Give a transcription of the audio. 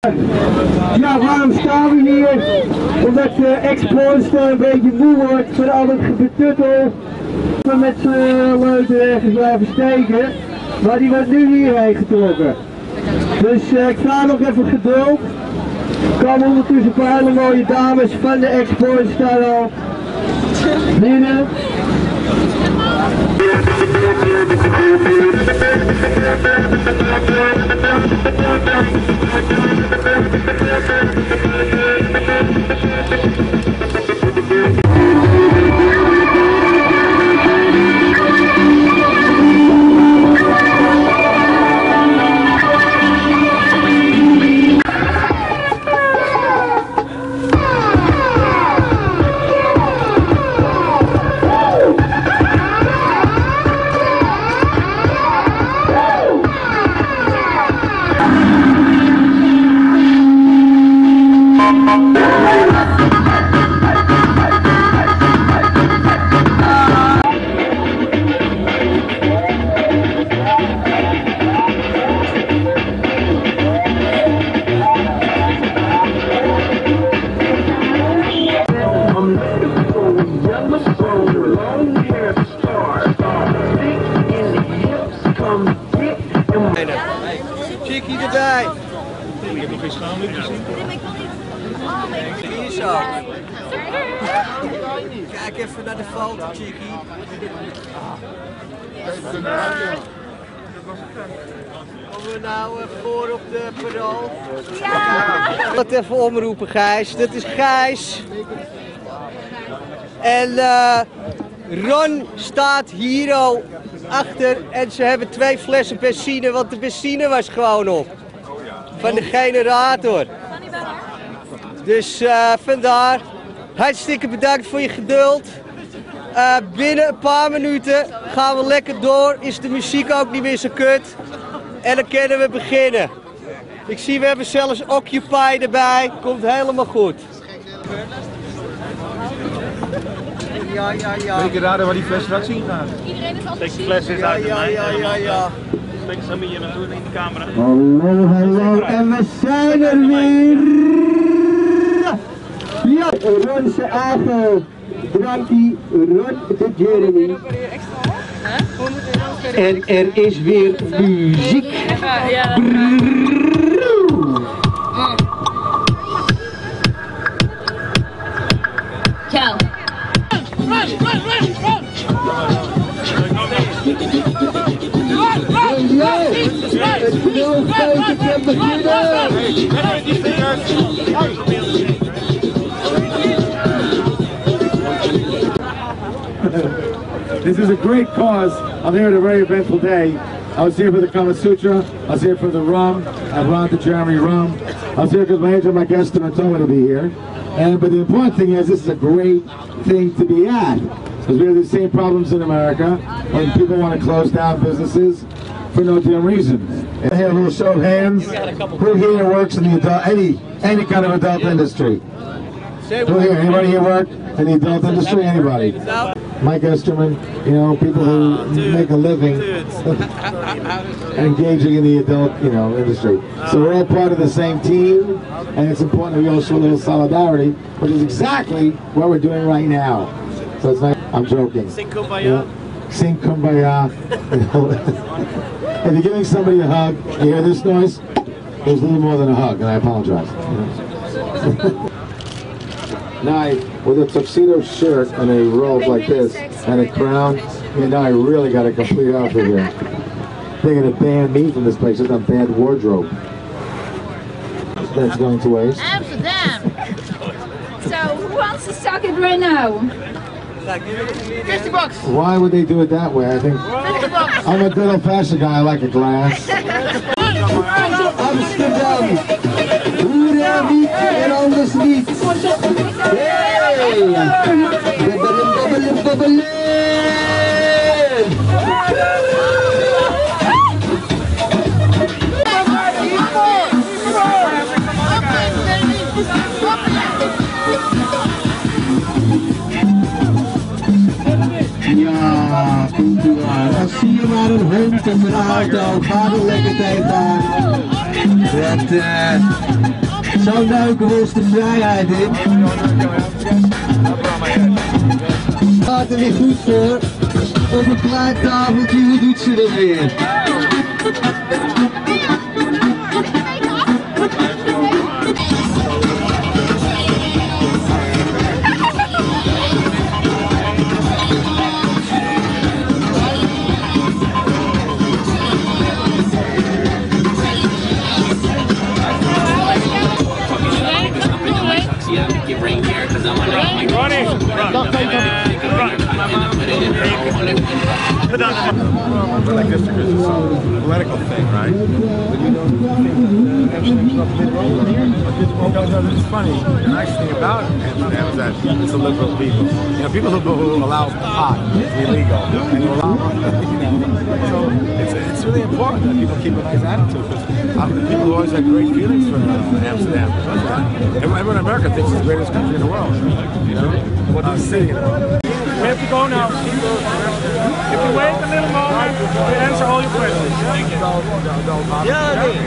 Ja, waarom staan we hier? Omdat de ex-pornstar een beetje moe wordt van al het betuttel. We met z'n leuten ergens blijven steken. Maar die wordt nu hierheen getrokken. Dus ik vraag nog even geduld. Er komen ondertussen een paar hele mooie dames van de ex-pornstar al binnen. Chickie erbij. Ik heb nog geen schaamlicht gezien. Hier zo. Kijk even naar de foto, Chickie. Komen we nou voor op de parool? Ja! Wat even omroepen, Gijs. Dit is Gijs. En Ron staat hier al achter en ze hebben 2 flessen benzine, want de benzine was gewoon op. Van de generator. Dus vandaar, hartstikke bedankt voor je geduld. Binnen een paar minuten gaan we lekker door, is de muziek ook niet meer zo kut. En dan kunnen we beginnen. Ik zie we hebben zelfs Occupy erbij, komt helemaal goed. Ja. Weet je raden waar die fles straks in gaat? Iedereen is altijd Steek de fles is uit de mij. Ja. Steek Sammy hier naartoe in de camera. Hallo, en we zijn er weer! Ja, Ronse Avo, Drankie, Ron de Jeremy. En er is weer muziek. Ja. Ciao. This is a great cause. I'm here at a very eventful day. I was here for the Kama Sutra. I was here for the rum. I brought the Jeremy rum. I was here because my agent, my guest, and told me to be here. But the important thing is, this is a great thing to be at. Because we have the same problems in America when people want to close down businesses for no damn reason. I have a little show of hands. Who here works in the adult, any kind of adult industry? Who here? Anybody here work in the adult industry? Anybody? Mike Esterman, you know, people who make a living engaging in the adult, industry. So we're all part of the same team, and it's important that we all show a little solidarity, which is exactly what we're doing right now. So it's nice. I'm joking. Sing Kumbaya. Sing Kumbaya. If you're giving somebody a hug, you hear this noise? There's a little more than a hug, and I apologize. Now, with a tuxedo shirt and a robe like this, and a crown, now I really got a complete outfit here. They're going to ban me from this place, it's a bad wardrobe. That's going to waste. Amsterdam. So, who wants to suck it right now? 50 bucks. Why would they do it that way? I think 50 bucks. I'm a good old-fashioned guy. I like a glass. Amsterdam. Hoe daar niet en anders niet. Hey! Bubbelen, bubbelen, bubbelen. Ja, komt u aan. Als zie je maar een hond of een auto, ga er lekker tegenaan. Zo duiken we ons de vrijheid in. Gaat er weer goed voor. Op een klein tafeltje, hoe doet ze dat weer? Like this because it's a political thing, right? It's funny. The nice thing about Amsterdam is that it's a liberal people. You know, people who allow pot is illegal, and who allow, so it's really important that people keep a nice attitude. People always had great feelings for Amsterdam. Everyone in America thinks it's the greatest country in the world. You know, city. We have to go now. If you wait a little moment, we answer all your questions. Ja, nee.